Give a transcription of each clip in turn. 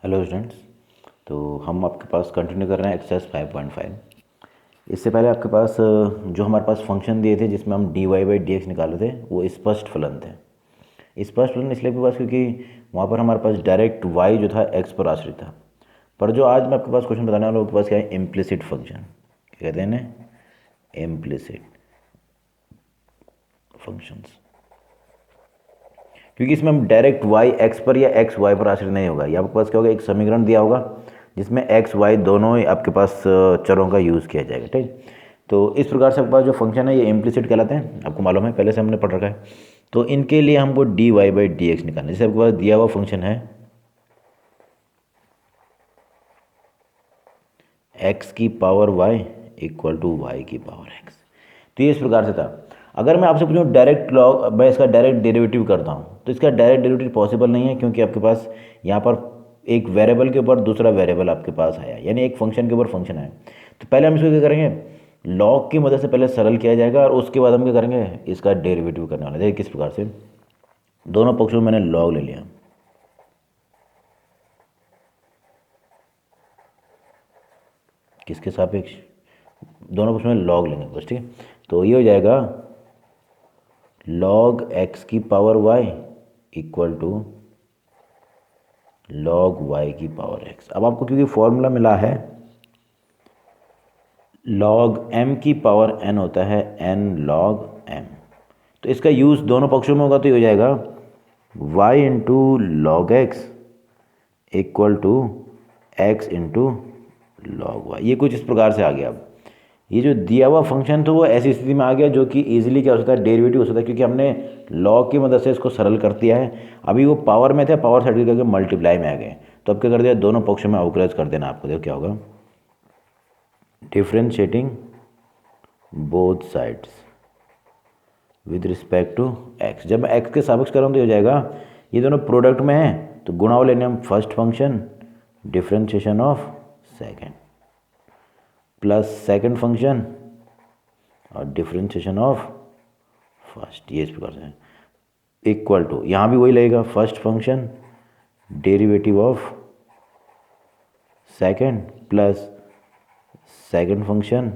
Hello students. तो हम आपके पास कंटिन्यू कर रहे हैं एक्सरसाइज 5.5। इससे पहले आपके पास जो हमारे पास फंक्शन दिए थे जिसमें हम d y by d x निकाले थे वो स्पष्ट फलन थे। स्पष्ट फलन इसलिए आपके पास क्योंकि वहाँ पर हमारे पास डायरेक्ट वाई जो था एक्स पर आश्रित था। पर जो आज मैं आपके पास क्वेश्चन बताने वाला हूँ आपके पास क्या है, इम्प्लिसिट फंक्शन। क्या कहते हैं इन्हें? Implicit functions. क्योंकि इसमें हम डायरेक्ट वाई एक्स पर या एक्स वाई पर आश्रित नहीं होगा। ये आपके पास क्या होगा, एक समीकरण दिया होगा जिसमें एक्स वाई दोनों ही आपके पास चरों का यूज़ किया जाएगा। ठीक, तो इस प्रकार से आपके पास जो फंक्शन है ये इम्प्लिसिट कहलाते हैं, आपको मालूम है, पहले से हमने पढ़ रखा है। तो इनके लिए हमको d y by d x निकालना है। जैसे आपके पास दिया हुआ फंक्शन है एक्स की power y equal to y की पावर एक्स। तो ये इस प्रकार से था। अगर मैं आपसे पूछूं डायरेक्ट लॉग, मैं इसका डायरेक्ट डेरिवेटिव करता हूँ तो इसका डायरेक्ट डेरिवेटिव पॉसिबल नहीं है, क्योंकि आपके पास यहाँ पर एक वेरिएबल के ऊपर दूसरा वेरिएबल आपके पास आया, यानी एक फंक्शन के ऊपर फंक्शन आया। तो पहले हम इसको क्या करेंगे, लॉग की मदद से पहले सरल किया जाएगा और उसके बाद हम क्या करेंगे, इसका डेरिवेटिव करने वाले। देखिए किस प्रकार से, दोनों पक्षों में मैंने लॉग ले लिया, किसके सापेक्ष, दोनों पक्षों में लॉग लेंगे बस। ठीक है, तो ये हो जाएगा लॉग एक्स की power y equal to log y की पावर एक्स। अब आपको क्योंकि फॉर्मूला मिला है लॉग एम की पावर एन होता है एन लॉग एम, तो इसका यूज़ दोनों पक्षों में होगा। तो ये हो जाएगा y into log x equal to x into log y. ये कुछ इस प्रकार से आ गया। अब ये जो दिया हुआ फंक्शन तो वो ऐसी स्थिति में आ गया जो कि इजीली क्या हो सकता है, डेरिवेटिव हो सकता है, क्योंकि हमने लॉग की मदद से इसको सरल कर दिया है। अभी वो पावर में थे, पावर साइड करके मल्टीप्लाई में आ गए। तो अब क्या कर दिया, दोनों पक्षों में अवकलज कर देना आपको। देखो क्या होगा, differentiating both sides with respect to x. जब मैं एक्स के सापेक्ष कर रहा हूँ तो हो जाएगा, ये दोनों प्रोडक्ट में है तो गुणा हो लेने हम first function differentiation of second plus second function और डिफ्रेंशिएशन ऑफ फर्स्ट। ये इस प्रकार से इक्वल टू, यहाँ भी वही लगेगा, first function derivative of second plus second function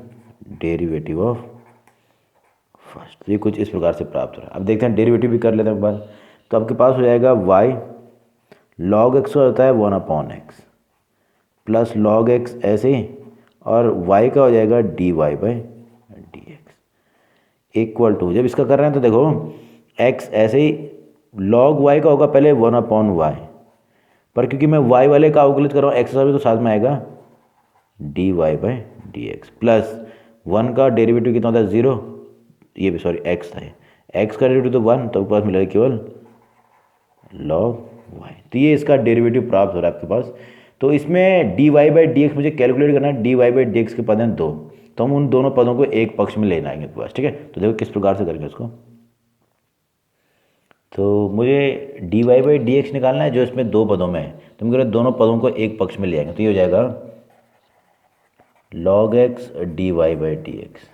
derivative of first. तो ये कुछ इस प्रकार से प्राप्त हो रहा है। अब देखते हैं डेरिवेटिव भी कर लेते हैं एक बार। तो आपके पास हो जाएगा वाई लॉग एक्स होता है 1/x प्लस लॉग एक्स ऐसे ही, और वाई का हो जाएगा d y by d x equal to, जब इसका कर रहे हैं तो देखो एक्स ऐसे ही लॉग वाई का होगा पहले 1/y, पर क्योंकि मैं वाई वाले का अवकलित कर रहा हूँ एक्स का भी, तो साथ में आएगा d y by d x plus 1 का डेरिवेटिव कितना होता है 0, ये भी सॉरी एक्स था, एक्स का डेरिवेटिव तो 1, तो आपके पास मिलेगा केवल लॉग वाई। तो ये इसका डेरिवेटिव प्राप्त हो रहा है आपके पास। तो इसमें d y by d x मुझे कैलकुलेट करना है। D y by d x के पद हैं 2, तो हम उन दोनों पदों को एक पक्ष में लेना आएंगे आपके पास। ठीक है, तो देखो किस प्रकार से करेंगे इसको। तो मुझे d y by d x निकालना है जो इसमें दो पदों में है, तो हम कह रहे हैं दोनों पदों को एक पक्ष में ले आएंगे। तो ये हो जाएगा log x d y by d x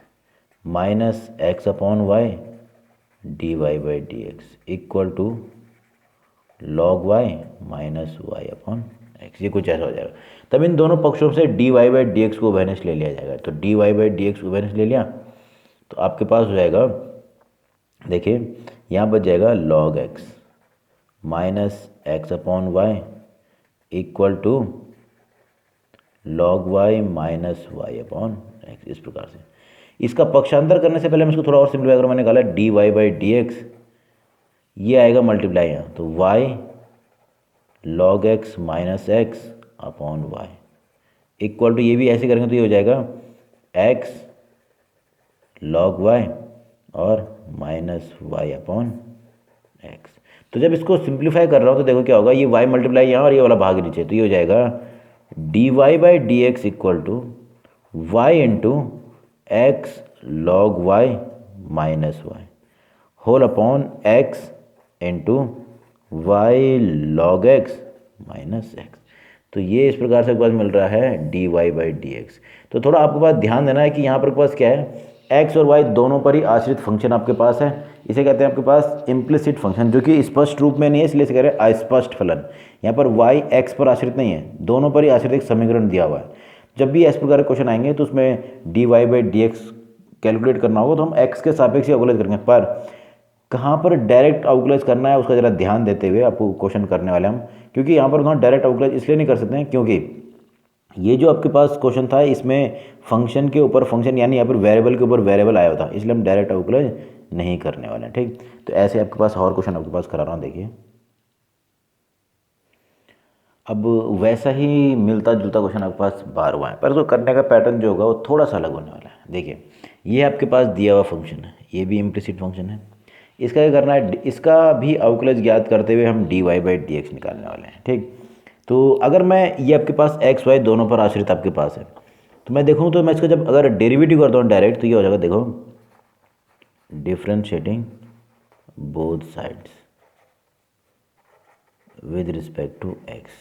minus x upon y d y by d x equal to log y minus y upon x. ये कुछ ऐसा हो जाएगा। तब इन दोनों पक्षों से d y by d x को उभयनिष्ठ ले लिया जाएगा। तो d y by d x को उभयनिष्ठ ले लिया तो आपके पास हो जाएगा, देखिए यहाँ बच जाएगा log x minus x upon y equal to log y minus y upon x. इस प्रकार से इसका पक्षांतर करने से पहले मैं इसको थोड़ा और सिंप्लीफाई करूँ, मैंने निकाला d y by d x, ये आएगा मल्टीप्लाई यहाँ, तो y log x minus x upon y equal to, ये भी ऐसे करेंगे तो ये हो जाएगा एक्स लॉग वाई और माइनस वाई अपॉन एक्स। तो जब इसको सिंप्लीफाई कर रहा हूँ तो देखो क्या होगा, ये वाई मल्टीप्लाई यहाँ और ये वाला भाग नीचे, तो ये हो जाएगा d y by d x equal to y into x log y minus y whole upon x into y log x minus x. तो ये इस प्रकार से आपके पास मिल रहा है d y by d x. तो थोड़ा आपके पास ध्यान देना है कि यहाँ पर पास क्या है, एक्स और वाई दोनों पर ही आश्रित फंक्शन आपके पास है, इसे कहते हैं आपके पास इम्प्लिसिट फंक्शन, जो कि स्पष्ट रूप में नहीं है, इसलिए इसे कह रहे हैं अस्पष्ट फलन। यहाँ पर वाई एक्स पर आश्रित नहीं है, दोनों पर ही आश्रित एक समीकरण दिया हुआ है। जब भी इस प्रकार के क्वेश्चन आएंगे तो उसमें d y by d x calculate करना होगा, तो हम एक्स के सापेक्ष ही अवकलज करेंगे। पर कहाँ पर डायरेक्ट अवकलज करना है उसका जरा ध्यान देते हुए आपको क्वेश्चन करने वाले हम, क्योंकि यहाँ पर हम डायरेक्ट अवकलज इसलिए नहीं कर सकते हैं क्योंकि ये जो आपके पास क्वेश्चन था इसमें फंक्शन के ऊपर फंक्शन यानी यहाँ पर वेरिएबल के ऊपर वेरिएबल आया था, इसलिए हम डायरेक्ट अवकलज नहीं करने वाले हैं। ठीक, तो ऐसे आपके पास और क्वेश्चन आपके पास करा रहा हूँ, देखिए। अब वैसा ही मिलता जुलता क्वेश्चन आपके पास 12वां है, पर उसको करने का पैटर्न जो होगा वो थोड़ा सा अलग होने वाला है। देखिए, ये आपके पास दिया हुआ फंक्शन है, ये भी इम्प्लिसिट फंक्शन है। इसका क्या करना है, इसका भी अवकलज ज्ञात करते हुए हम d y by d x निकालने वाले हैं। ठीक, तो अगर मैं ये आपके पास एक्स वाई दोनों पर आश्रित आपके पास है, तो मैं देखूँ तो मैं इसका जब अगर डेरिवेटिव करता हूँ डायरेक्ट, तो ये हो जाएगा, देखो, differentiating both sides with respect to x.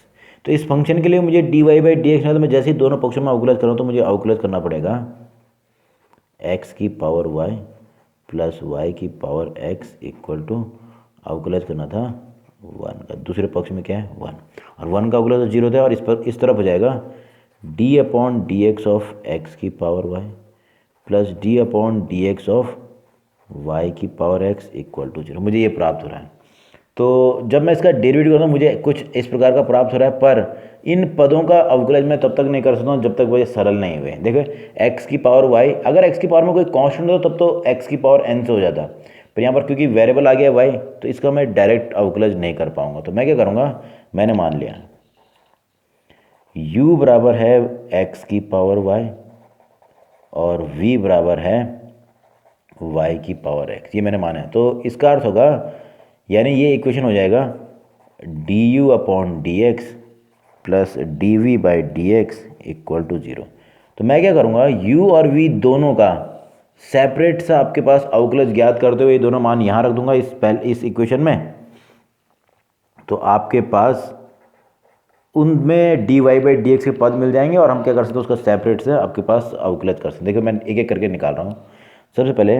तो इस फंक्शन के लिए मुझे d y by d x, तो मैं जैसे ही दोनों पक्षों में अवकलज करूँ तो मुझे अवकलज करना पड़ेगा एक्स की पावर वाई प्लस वाई की पावर एक्स इक्वल टू अवकलज करना था 1 का, दूसरे पक्ष में क्या है 1, और 1 का अवकलज तो 0 था, और इस पर इस तरफ हो जाएगा d upon d x of x की power y plus d upon d x of y की पावर एक्स इक्वल टू 0। मुझे ये प्राप्त हो रहा है। तो जब मैं इसका डेरिवेटिव करता हूँ मुझे कुछ इस प्रकार का प्राप्त हो रहा है, पर इन पदों का अवकलज मैं तब तक नहीं कर सकता हूँ जब तक वो ये सरल नहीं हुए। देखो, एक्स की पावर वाई, अगर एक्स की पावर में कोई कांस्टेंट हो तब तो एक्स की पावर एन से हो जाता, पर यहाँ पर क्योंकि वेरिएबल आ गया वाई, तो इसका मैं डायरेक्ट अवकलज नहीं कर पाऊंगा। तो मैं क्या करूँगा, मैंने मान लिया u बराबर है x की पावर y और v बराबर है y की पावर x, ये मैंने माना है। तो इसका अर्थ होगा, यानी ये इक्वेशन हो जाएगा du upon d x plus d v by d x equal to 0। तो मैं क्या करूँगा, u और v दोनों का सेपरेट सा आपके पास अवकलज ज्ञात करते हुए ये दोनों मान यहाँ रख दूंगा इस इक्वेशन में। तो आपके पास उनमें d y by d x के पद मिल जाएंगे, और हम क्या कर सकते हैं, उसका सेपरेट से आपके पास अवकलज कर सकते हैं। देखो, मैं एक एक करके निकाल रहा हूँ। सबसे पहले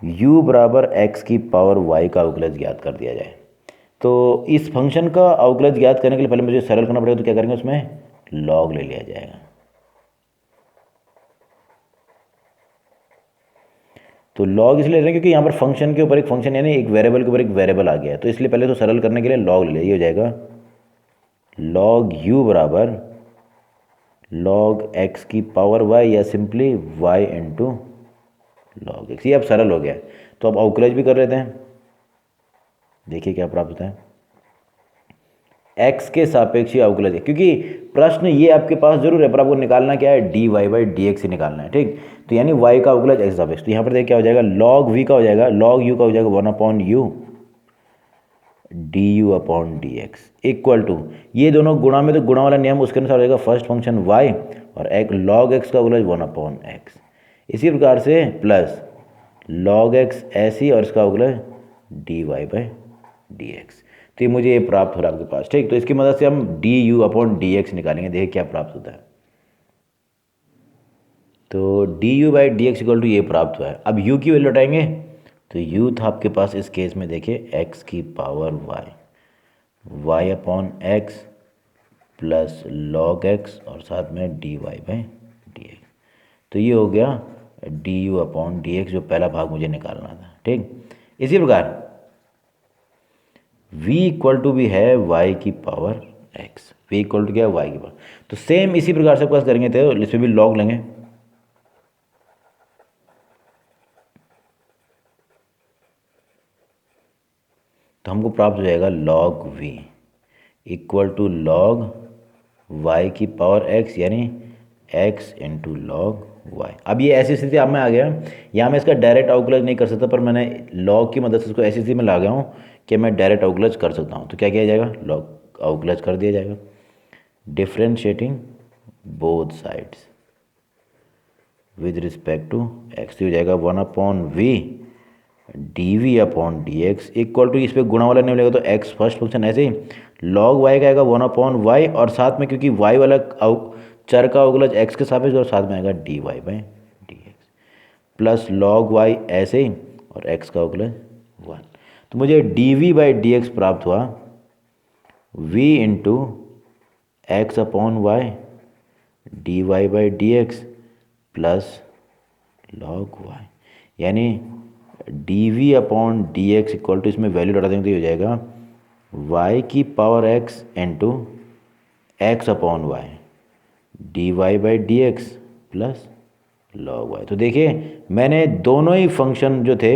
u बराबर x की पावर y का अवकलज ज्ञात कर दिया जाए। तो इस फंक्शन का अवकलज ज्ञात करने के लिए पहले मुझे सरल करना पड़ेगा, तो क्या करेंगे, उसमें log ले लिया जाएगा। तो log इसलिए ले रहे हैं क्योंकि यहाँ पर फंक्शन के ऊपर एक फंक्शन यानी एक वेरिएबल के ऊपर एक वेरिएबल आ गया है, तो इसलिए पहले तो सरल करने के लिए log ले लिया। ये हो जाएगा log u बराबर log x की पावर y या simply y into log x। ये अब सरल हो गया, तो अब अवकलज भी कर लेते हैं। देखिए क्या प्राप्त होता है, x के सापेक्षी अवकलज है, क्योंकि प्रश्न ये आपके पास जरूर है पर आपको निकालना क्या है, d y by d x ही निकालना है। ठीक, तो यानी y का अवकलज x सापेक्ष, तो यहाँ पर देखिए क्या हो जाएगा, log v का हो जाएगा, log u का हो जाएगा 1 upon u d u upon d x equal to, ये दोनों गुणा में तो गुणा वाला नियम उसके अनुसार हो जाएगा, फर्स्ट फंक्शन y और एक log x का अवकलज 1 अपॉन एक्स, इसी प्रकार से प्लस log x ऐसी और इसका अवकलज d y by d x. तो ये मुझे ये प्राप्त हो रहा है आपके पास। ठीक, तो इसकी मदद से हम d u upon d x निकालेंगे, देखिए क्या प्राप्त होता है। तो d u by d x equal to ये प्राप्त हुआ है। अब u की वैल्यू हटाएंगे, तो u था आपके पास इस केस में, देखिए x की power y upon x plus log x और साथ में d y by d x. तो ये हो गया d u upon d x, जो पहला भाग मुझे निकालना था। ठीक, इसी प्रकार v इक्वल टू भी है y की power x, v equal to क्या है, y की पावर। तो सेम इसी प्रकार से आपके पास करेंगे, तो इसमें भी log लेंगे, तो हमको प्राप्त हो जाएगा log v equal to log y की पावर x, यानी x इंटू log y। अब ये ऐसी स्थिति आप में आ गया, यहाँ मैं इसका डायरेक्ट अवकलज नहीं कर सकता, पर मैंने log की मदद से इसको ऐसी स्थिति में ला गया हूँ कि मैं डायरेक्ट अवकलज कर सकता हूँ। तो क्या किया जाएगा, log अवकलज कर दिया जाएगा, differentiating both sides with respect to x, हो जाएगा 1 अपॉन v d v upon d x equal to, इस पर गुणा वाला नहीं लगेगा तो x फर्स्ट फंक्शन, ऐसे ही log y का आएगा 1 अपॉन वाई, और साथ में क्योंकि y वाला चर का अवकलज x के सापेक्ष और साथ में आएगा dy by d x plus log y ऐसे ही और x का अवकलज 1। तो मुझे dv बाई डी एक्स प्राप्त हुआ v into x upon y d y by d x plus log y, यानी d v upon d x equal to, इसमें वैल्यू लगा देंगे तो ये हो जाएगा y की power x into x upon y d y by d x plus log y। तो देखिए मैंने दोनों ही फंक्शन जो थे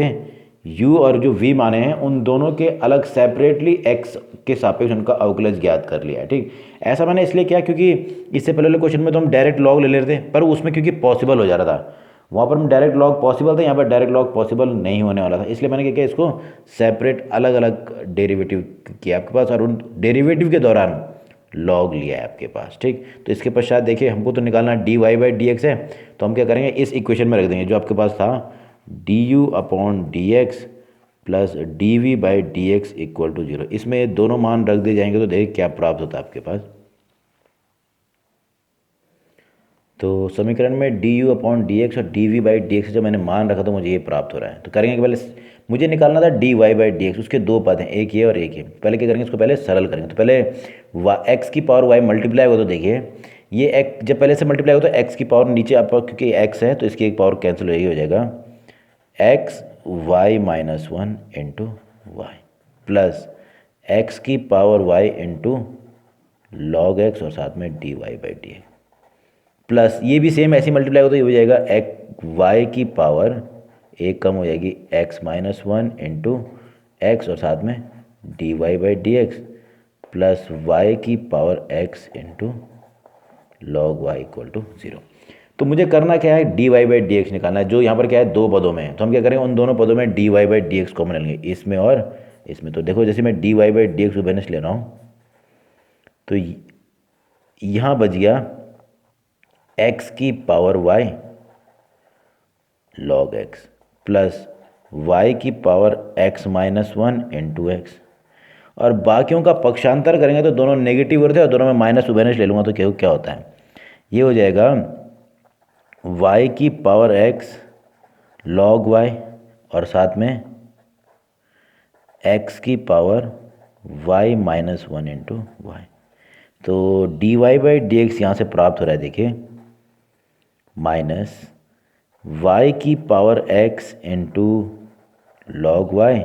u और जो v माने हैं उन दोनों के अलग सेपरेटली x के सापेक्ष उनका अवकलज ज्ञात कर लिया है। ठीक, ऐसा मैंने इसलिए किया क्योंकि इससे पहले वाले क्वेश्चन में तो हम डायरेक्ट लॉग ले लेते थे, पर उसमें क्योंकि पॉसिबल हो जा रहा था, वहाँ पर हम डायरेक्ट लॉग पॉसिबल था, यहाँ पर डायरेक्ट लॉग पॉसिबल नहीं होने वाला था, इसलिए मैंने क्या किया, इसको सेपरेट अलग अलग डेरिवेटिव किया आपके पास और उन डेरिवेटिव के दौरान लॉग लिया है आपके पास। ठीक, तो इसके पश्चात देखिए हमको तो निकालना d y by d x है, तो हम क्या करेंगे इस इक्वेशन में रख देंगे जो आपके पास था d u upon d x plus d v by d x equal to 0। इसमें दोनों मान रख दिए जाएंगे तो देखिए क्या प्राप्त होता है आपके पास। तो समीकरण में d u upon d x और d v by d x जब मैंने मान रखा तो मुझे ये प्राप्त हो रहा है। तो करेंगे कि पहले मुझे निकालना था d y by d x, उसके दो पद हैं, एक ये और एक ये। पहले क्या करेंगे, इसको पहले सरल करेंगे। तो पहले एक्स की पावर वाई मल्टीप्लाई होगा, तो देखिए ये एक्स जब पहले से मल्टीप्लाई हो तो एक्स की पावर नीचे आप, क्योंकि एक्स है तो इसकी एक पावर कैंसिल हो जाएगी, हो जाएगा x y minus 1 into y plus x की power y into log x और साथ में d y by d x plus ये भी सेम ऐसी मल्टीप्लाई हो तो ये हो जाएगा एक्स वाई की पावर एक कम हो जाएगी एक्स माइनस 1 इंटू एक्स और साथ में d y by d x plus y की power x into log y equal to 0। तो मुझे करना क्या है, d y by d x निकालना है, जो यहाँ पर क्या है दो पदों में है। तो हम क्या करेंगे, उन दोनों पदों में d y by d x common लेंगे, इसमें और इसमें। तो देखो जैसे मैं d y by d x को बैलेंस ले रहा हूँ तो यहाँ बच गया एक्स की power y log x plus y की power x minus 1 into x, और बाकियों का पक्षांतर करेंगे तो दोनों नेगेटिव होते हैं और दोनों में माइनस बैलेंस ले लूँगा तो क्या होता है, ये हो जाएगा y की पावर x log y और साथ में x की power y minus 1 into y. तो d y by d x यहाँ से प्राप्त हो रहा है, देखिए माइनस y की power x into log y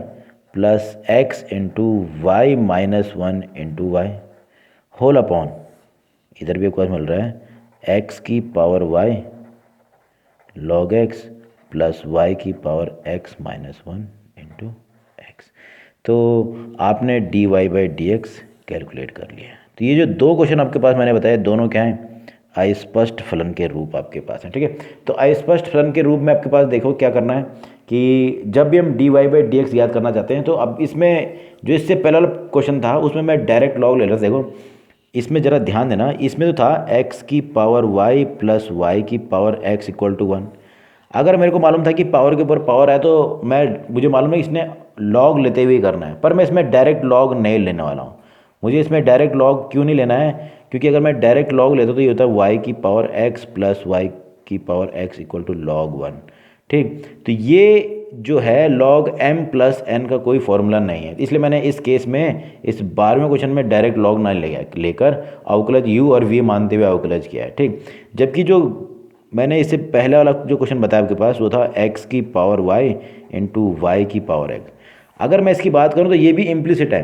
plus x into y minus 1 into y whole upon, इधर भी एक बार मिल रहा है x की power y log x plus y की power x minus 1 into x. तो आपने d y by d x calculate कर लिया। तो ये जो दो क्वेश्चन आपके पास मैंने बताया दोनों क्या हैं, अस्पष्ट फलन के रूप आपके पास हैं। ठीक है, तो अस्पष्ट फलन के रूप में आपके पास देखो क्या करना है कि जब भी हम d y by d x याद करना चाहते हैं तो अब इसमें जो इससे पहला क्वेश्चन था उसमें मैं डायरेक्ट लॉग ले रहा था। देखो इसमें ज़रा ध्यान देना, इसमें तो था x की पावर y प्लस वाई की पावर x इक्वल टू 1। अगर मेरे को मालूम था कि पावर के ऊपर पावर है तो मुझे मालूम है इसने लॉग लेते हुए करना है, पर मैं इसमें डायरेक्ट लॉग नहीं लेने वाला हूँ। मुझे इसमें डायरेक्ट लॉग क्यों नहीं लेना है, क्योंकि अगर मैं डायरेक्ट लॉग लेता तो ये होता है y की पावर x प्लस वाई की power x equal to log 1। ठीक, तो ये जो है लॉग m प्लस n का कोई फॉर्मूला नहीं है, इसलिए मैंने इस केस में इस 12वें क्वेश्चन में डायरेक्ट लॉग ना लेकर अवकलज u और v मानते हुए अवकलज किया है। ठीक, जबकि जो मैंने इससे पहले वाला जो क्वेश्चन बताया आपके पास वो था x की पावर y इंटू वाई की पावर x। अगर मैं इसकी बात करूँ तो ये भी इम्प्लिसिट है।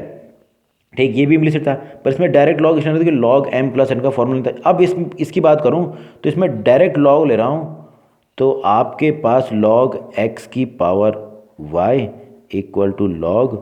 ठीक, ये भी इम्प्लिसिट था, पर इसमें डायरेक्ट लॉग इसमें था कि लॉग m प्लस n का फॉर्मूला था। अब इसकी बात करूँ तो इसमें डायरेक्ट लॉग ले रहा हूँ तो आपके पास log x की power y equal to log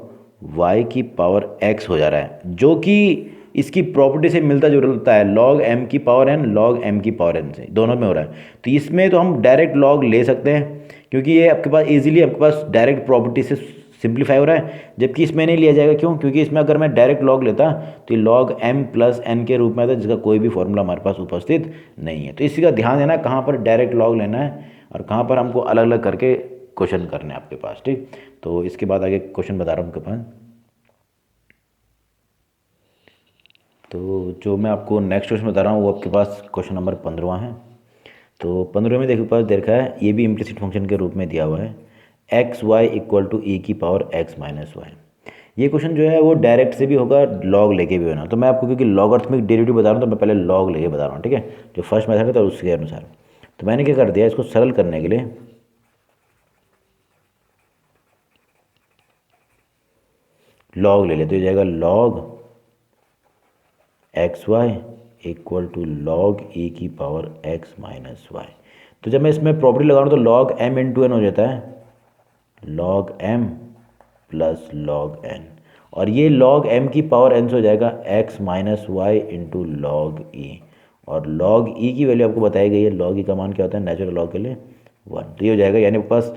y की पावर x हो जा रहा है, जो कि इसकी प्रॉपर्टी से मिलता जुलता है log m की पावर n log m की पावर n से, दोनों में हो रहा है। तो इसमें तो हम डायरेक्ट log ले सकते हैं क्योंकि ये आपके पास इजीली आपके पास डायरेक्ट प्रॉपर्टी से सिंप्लीफाई हो रहा है, जबकि इसमें नहीं लिया जाएगा। क्यों? क्योंकि इसमें अगर मैं डायरेक्ट लॉग लेता तो ये log m प्लस n के रूप में आता जिसका कोई भी फॉर्मूला हमारे पास उपस्थित नहीं है। तो इसी का ध्यान देना कहाँ पर डायरेक्ट लॉग लेना है और कहाँ पर हमको अलग अलग करके क्वेश्चन करने हैं आपके पास। ठीक, तो इसके बाद आगे क्वेश्चन बता रहा हूँ आपके पास। तो जो मैं आपको नेक्स्ट क्वेश्चन बता रहा हूँ वो आपके पास क्वेश्चन नंबर 15 है। तो 15 में देखो पास देखा है, ये भी इम्प्लिसिट फंक्शन के रूप में दिया हुआ है, x y equal to e की पावर एक्स माइनस वाई। ये क्वेश्चन जो है वो डायरेक्ट से भी होगा, लॉग लेके भी होना। तो मैं आपको क्योंकि लॉगरिथमिक डेरिवेटिव बता रहा हूँ तो मैं पहले लॉग लेके बता रहा हूँ, ठीक है, जो फर्स्ट मेथड है तो उसके अनुसार। तो मैंने क्या कर दिया, इसको सरल करने के लिए लॉग ले लेते, तो जाएगा log x y equal to log e की पावर एक्स माइनस वाई। तो जब मैं इसमें प्रॉपर्टी लगाऊँ तो लॉग एम इंटू एन हो जाता है, log m plus log n, और ये लॉग एम की पावर एन से हो जाएगा x minus y into log e. और लॉग ई की वैल्यू आपको बताई गई है, लॉग ई का मान क्या होता है नेचुरल लॉग के लिए 1। तो ये हो जाएगा, यानी आपके पास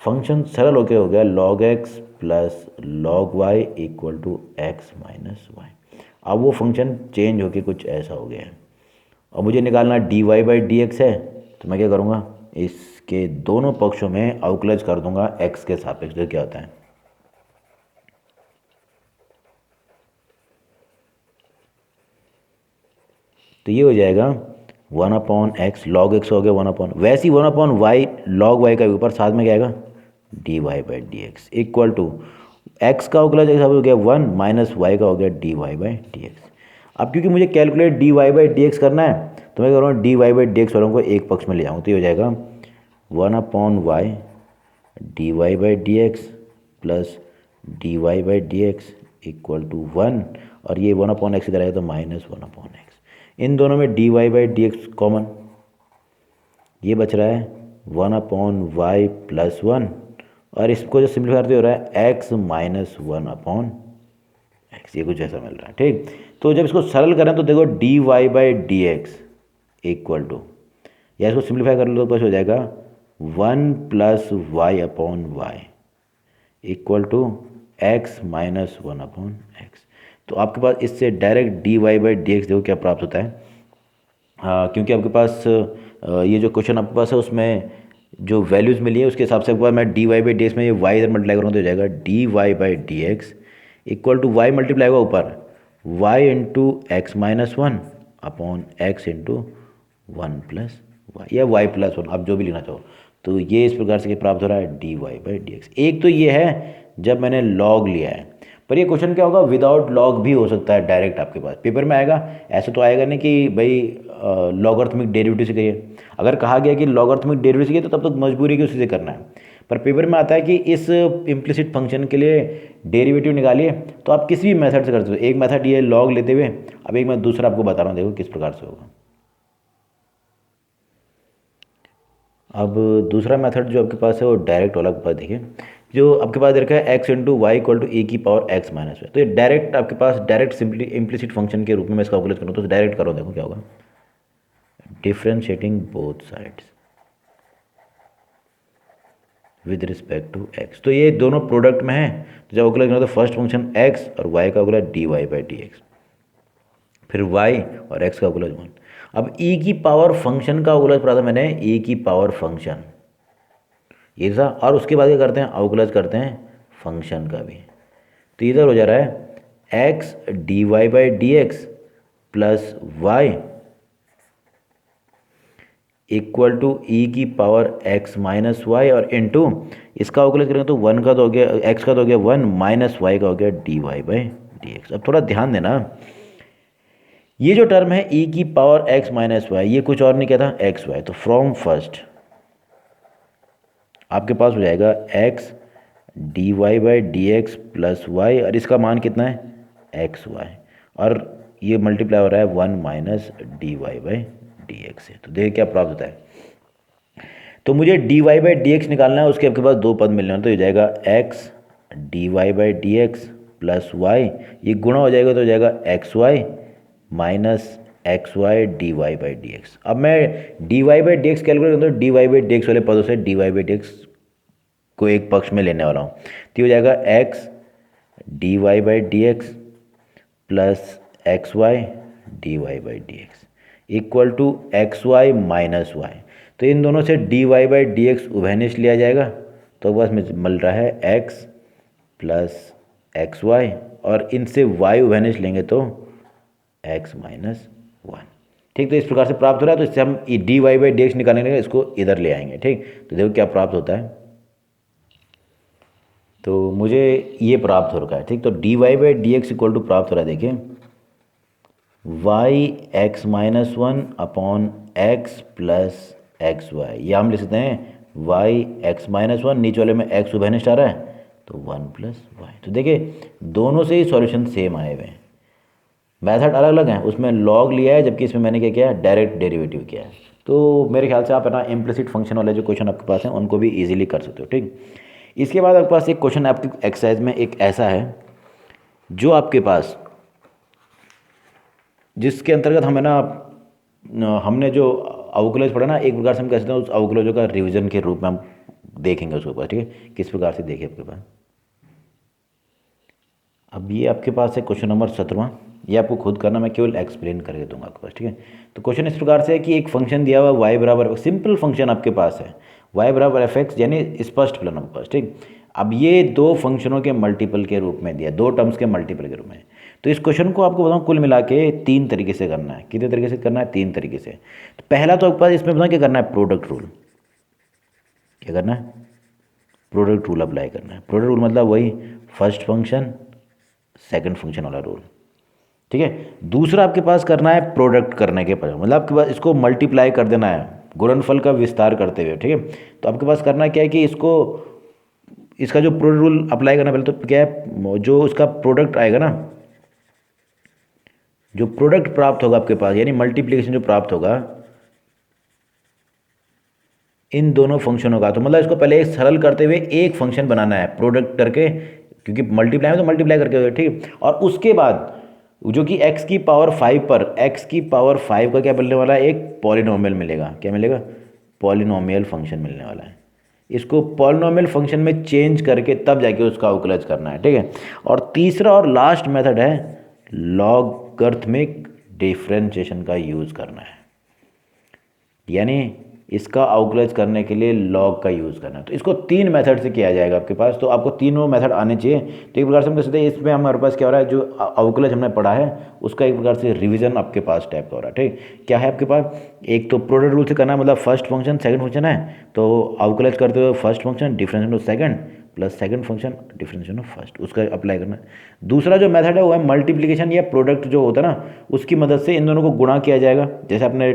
फंक्शन सरल होके हो गया log x plus log y equal to x minus y. अब वो फंक्शन चेंज होके कुछ ऐसा हो गया है। और मुझे निकालना d y by d x है, तो मैं क्या करूँगा, इसके दोनों पक्षों में अवकलज कर दूंगा एक्स के सापेक्ष। तो क्या होता है, तो ये हो जाएगा 1/x, लॉग एक्स हो गया 1/, वैसे ही 1/y लॉग वाई का ऊपर साथ में क्या आएगा d y by d x equal to x का अवकलज एक हो गया 1 माइनस वाई का हो गया d y by d x. अब क्योंकि मुझे calculate d y by d x करना है तो मैं करूँगा d y by d x वालों को एक पक्ष में ले जाऊँगा। तो ये हो जाएगा 1/y d y by d x plus d y by d x equal to 1, और ये 1/x इधर आएगा तो -1/x। इन दोनों में d y by d x common, ये बच रहा है 1/y प्लस 1, और इसको जो सिंप्लीफाई करते हो रहा है x माइनस 1/x, ये कुछ ऐसा मिल रहा है, ठीक। तो जब इसको सरल करें तो देखो d y by d x equal to, या इसको सिंप्लीफाई कर लो तो बस हो जाएगा 1 plus y/y equal to x minus 1/x। तो आपके पास इससे direct d y by d x देखो क्या प्राप्त होता है। क्योंकि आपके पास ये जो क्वेश्चन आपके पास है उसमें जो वैल्यूज़ मिली है उसके हिसाब से आपके पास मैं d y by d x में ये वाई इधर मल्टीप्लाई करूँगा तो हो जाएगा d y by d x equal to y multiply होगा ऊपर y into x minus 1/x into 1 plus y या वाई प्लस 1, आप जो भी लिखना चाहो। तो ये इस प्रकार से प्राप्त हो रहा है d y by d x. एक तो ये है जब मैंने लॉग लिया है, पर ये क्वेश्चन क्या होगा विदाउट लॉग भी हो सकता है, डायरेक्ट आपके पास पेपर में आएगा। ऐसा तो आएगा नहीं कि भाई लॉगरिथमिक डेरिवेटिव से करिए, अगर कहा गया कि लॉगरिथमिक डेरिवेटिव से करिए तो तब तक मजबूरी की उसी से करना है। पर पेपर में आता है कि इस इम्प्लिसिट फंक्शन के लिए डेरिवेटिव निकालिए, तो आप किसी भी मेथड से कर सकते हो। एक मेथड ये लॉग लेते हुए, अब एक मैं दूसरा आपको बता रहा हूँ, देखो किस प्रकार से होगा। अब दूसरा मेथड जो आपके पास है वो डायरेक्ट वाला के पास देखिए, जो आपके पास रखा है x into y equal to a की पावर एक्स माइनस वाई। तो ये डायरेक्ट आपके पास डायरेक्ट सिंपली इम्प्लिसिट फंक्शन के रूप में मैं इसका कैलकुलेट करूँ तो डायरेक्ट करो, देखो क्या होगा, differentiating both sides with respect to x. तो ये दोनों प्रोडक्ट में है, तो जब कैलकुलेट करो तो फर्स्ट फंक्शन एक्स और वाई का calculate d y by d x, फिर वाई और एक्स का कैलकुलेट 1। अब ई की पावर फंक्शन का अवकलज पढ़ा था मैंने, ई की पावर फंक्शन ये था, और उसके बाद क्या करते हैं अवकलज करते हैं फंक्शन का भी। तो इधर हो जा रहा है x d y by d x plus y equal to e की पावर एक्स माइनस वाई, और इनटू इसका अवकलज करेंगे तो 1 का तो हो गया, एक्स का तो हो गया 1 माइनस वाई का हो गया d y by d x. अब थोड़ा ध्यान देना, ये जो टर्म है ई की पावर एक्स माइनस वाई, ये कुछ और नहीं कहता एक्स वाई। तो फ्रॉम फर्स्ट आपके पास हो जाएगा x d y by d x plus y, और इसका मान कितना है एक्स वाई, और ये मल्टीप्लाई हो रहा है 1 minus d y by d x से। तो देखिए क्या प्राप्त होता है। तो मुझे d y by d x निकालना है, उसके आपके पास दो पद मिलने हैं, तो ये जाएगा x d y by d x plus y, ये गुणा हो जाएगा तो हो जाएगा x y minus x y d y by d x. अब मैं d y by d x calculate करूँ तो d y by d x वाले पदों से d y by d x को एक पक्ष में लेने वाला हूँ, तो हो जाएगा x d y by d x plus x y d y by d x equal to x y minus y. तो इन दोनों से d y by d x उभयनिष्ठ लिया जाएगा, तो बस में मिल रहा है एक्स प्लस एक्स वाई, और इनसे वाई उभयनिष्ठ लेंगे तो एक्स माइनस वन। ठीक, तो इस प्रकार से प्राप्त हो रहा है। तो इससे हम d y by d x निकालने के लिए इसको इधर ले आएंगे। ठीक, तो देखो क्या प्राप्त होता है। तो मुझे ये प्राप्त हो रखा है। ठीक, तो d y by d x equal to प्राप्त हो रहा है, देखिए y x minus one upon x plus x y, या हम लिख सकते हैं वाई एक्स माइनस वन, नीचे वाले में एक्स उभयनिष्ठ आ रहा है तो वन प्लस वाई। तो देखिए दोनों से ही सॉल्यूशन सेम आए हुए हैं, मेथड अलग अलग हैं, उसमें लॉग लिया है जबकि इसमें मैंने क्या किया है, डायरेक्ट डेरिवेटिव किया है। तो मेरे ख्याल से आप है ना इम्प्लिसिट फंक्शन वाले जो क्वेश्चन आपके पास हैं उनको भी इजीली कर सकते हो। ठीक, इसके बाद आपके पास एक क्वेश्चन आपकी एक्सरसाइज में एक ऐसा है जो आपके पास, जिसके अंतर्गत हमें ना हमने जो अवकलज पढ़ा ना, एक प्रकार से हम कह सकते हैं उस अवकलजों का रिवीजन के रूप में हम देखेंगे उसके ऊपर। ठीक है, किस प्रकार से देखिए आपके पास। अब ये आपके पास है क्वेश्चन नंबर 17, ये आपको खुद करना, मैं केवल एक्सप्लेन करके दूंगा आपके पास। ठीक है, तो क्वेश्चन इस प्रकार से है कि एक फंक्शन दिया हुआ y बराबर, सिंपल फंक्शन आपके पास है y बराबर एफ एक्स, यानी स्पष्ट फलन आपके पास। ठीक, अब ये दो फंक्शनों के मल्टीपल के रूप में दिया, दो टर्म्स के मल्टीपल के रूप में। तो इस क्वेश्चन को आपको बताऊँ कुल मिला के 3 तरीके से करना है। कितने तरीके से करना है? 3 तरीके से। तो पहला तो आपके पास इसमें बताऊँ क्या करना है, प्रोडक्ट रूल। क्या करना है? प्रोडक्ट रूल अप्लाई करना है। प्रोडक्ट रूल मतलब वही फर्स्ट फंक्शन सेकंड फंक्शन वाला रूल। ठीक है, दूसरा आपके पास करना है प्रोडक्ट करने के पर, मतलब आपके पास इसको मल्टीप्लाई कर देना है गुणनफल का विस्तार करते हुए। ठीक है, तो आपके पास करना क्या है कि इसको, इसका जो प्रोडक्ट रूल अप्लाई करना, पहले तो क्या है, जो उसका प्रोडक्ट आएगा ना, जो प्रोडक्ट प्राप्त होगा आपके पास, यानी मल्टीप्लिकेशन जो प्राप्त होगा इन दोनों फंक्शनों का, तो मतलब इसको पहले एक सरल करते हुए एक फंक्शन बनाना है प्रोडक्ट करके, क्योंकि मल्टीप्लाई में तो मल्टीप्लाई करके। ठीक, और उसके बाद जो कि x की पावर 5 पर x की पावर 5 का क्या मिलने वाला है, एक पॉलिनोमियल मिलेगा। क्या मिलेगा? पॉलिनोमियल फंक्शन मिलने वाला है। इसको पॉलिनोमियल फंक्शन में चेंज करके तब जाके उसका अवकलज करना है। ठीक है, और तीसरा और लास्ट मेथड है लॉगरिथमिक डिफरेंशिएशन का यूज़ करना है, यानी इसका अवकलज करने के लिए लॉग का यूज़ करना है। तो इसको 3 मेथड से किया जाएगा आपके पास, तो आपको तीनों मेथड आने चाहिए। तो एक प्रकार से हम कह सकते हैं इसमें हमारे पास क्या हो रहा है, जो अवकलज हमने पढ़ा है उसका एक प्रकार से रिवीजन आपके पास टाइप का हो रहा है। ठीक, क्या है आपके पास, एक तो प्रोडक्ट रूल से करना है, मतलब फर्स्ट फंक्शन सेकंड फंक्शन है तो अवकलज करते हुए first function differentiation of second plus second function differentiation of first, उसका अप्लाई करना है। दूसरा जो मेथड है वो है मल्टीप्लिकेशन या प्रोडक्ट जो होता है ना, उसकी मदद से इन दोनों को गुणा किया जाएगा। जैसे आपने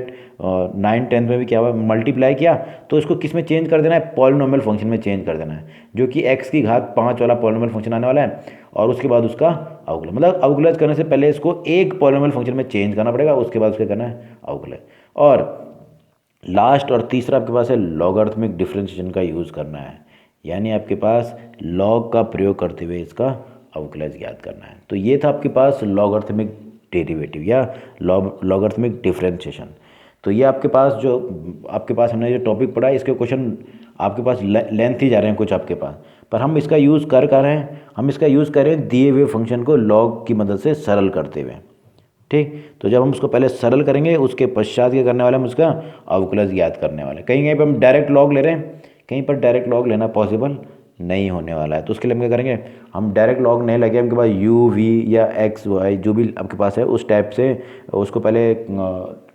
9th-10th में भी क्या हुआ, मल्टीप्लाई किया तो इसको किस में चेंज कर देना है, पॉलिनोमियल फंक्शन में चेंज कर देना है, जो कि x की घात 5 वाला पॉलिनोमियल फंक्शन आने वाला है। और उसके बाद उसका अवकलज, मतलब अवकलज करने से पहले इसको एक पॉलिनोमियल फंक्शन में चेंज करना पड़ेगा, उसके बाद उसका करना है अवकलज। और लास्ट और तीसरा आपके पास है लॉगरिथमिक डिफरेंशिएशन का यूज़ करना है, यानी आपके पास लॉग का प्रयोग करते हुए इसका अवकलज ज्ञात करना है। तो ये था आपके पास लॉगरिथमिक डेरिवेटिव या लॉगरिथमिक डिफरेंशिएशन। तो ये आपके पास जो आपके पास हमने जो टॉपिक पढ़ा है, इसके क्वेश्चन आपके पास लेंथ ही जा रहे हैं कुछ आपके पास, पर हम इसका यूज़ कर रहे हैं, हम इसका यूज़ कर रहे हैं दिए हुए फंक्शन को लॉग की मदद से सरल करते हुए। ठीक, तो जब हम उसको पहले सरल करेंगे उसके पश्चात क्या करने वाले, हम उसका अवकलज ज्ञात करने वाले। कहीं कहीं पर हम डायरेक्ट लॉग ले रहे हैं, कहीं पर डायरेक्ट लॉग लेना पॉसिबल नहीं होने वाला है। तो उसके लिए हम क्या करेंगे, हम डायरेक्ट लॉग नहीं लगे, हमके पास u v या x y जो भी आपके पास है उस टाइप से उसको पहले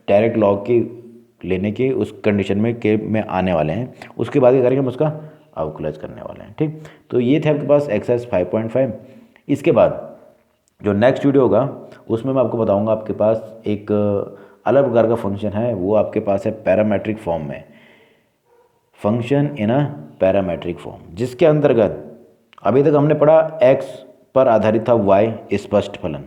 डायरेक्ट लॉग की लेने की उस कंडीशन में आने वाले हैं, उसके बाद क्या करेंगे, हम उसका अवकलज करने वाले हैं। ठीक, तो ये थे आपके पास एक्सरसाइज 5.5। इसके बाद जो नेक्स्ट वीडियो होगा उसमें मैं आपको बताऊंगा आपके पास एक अलग प्रकार का फंक्शन है, वो आपके पास है पैरामेट्रिक फॉर्म में, function in a parametric form, जिसके अंतर्गत अभी तक हमने पढ़ा x पर आधारित था y स्पष्ट फलन,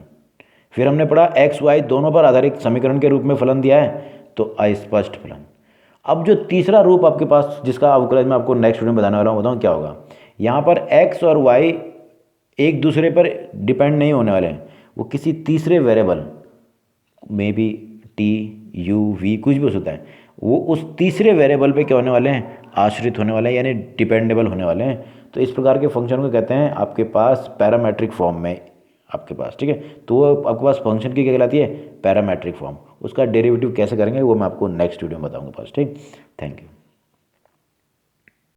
फिर हमने पढ़ा x y दोनों पर आधारित समीकरण के रूप में फलन दिया है तो अस्पष्ट फलन। अब जो तीसरा रूप आपके पास जिसका अवकलज मैं आपको नेक्स्ट वीडियो में बताने वाला हूँ, बताऊँ क्या होगा। यहाँ पर x और y एक दूसरे पर डिपेंड नहीं होने वाले हैं, वो किसी तीसरे वेरिएबल में भी t u v कुछ भी हो सकता है, वो उस तीसरे वेरिएबल पे क्या होने वाले हैं, आश्रित होने वाले हैं, यानी डिपेंडेबल होने वाले हैं। तो इस प्रकार के फंक्शन को कहते हैं आपके पास पैरामेट्रिक फॉर्म में आपके पास। ठीक है, तो वो आपके पास फंक्शन की क्या कहलाती है, पैरामेट्रिक फॉर्म। उसका डेरिवेटिव कैसे करेंगे वो मैं आपको नेक्स्ट वीडियो में बताऊंगा पास। ठीक, थैंक यू।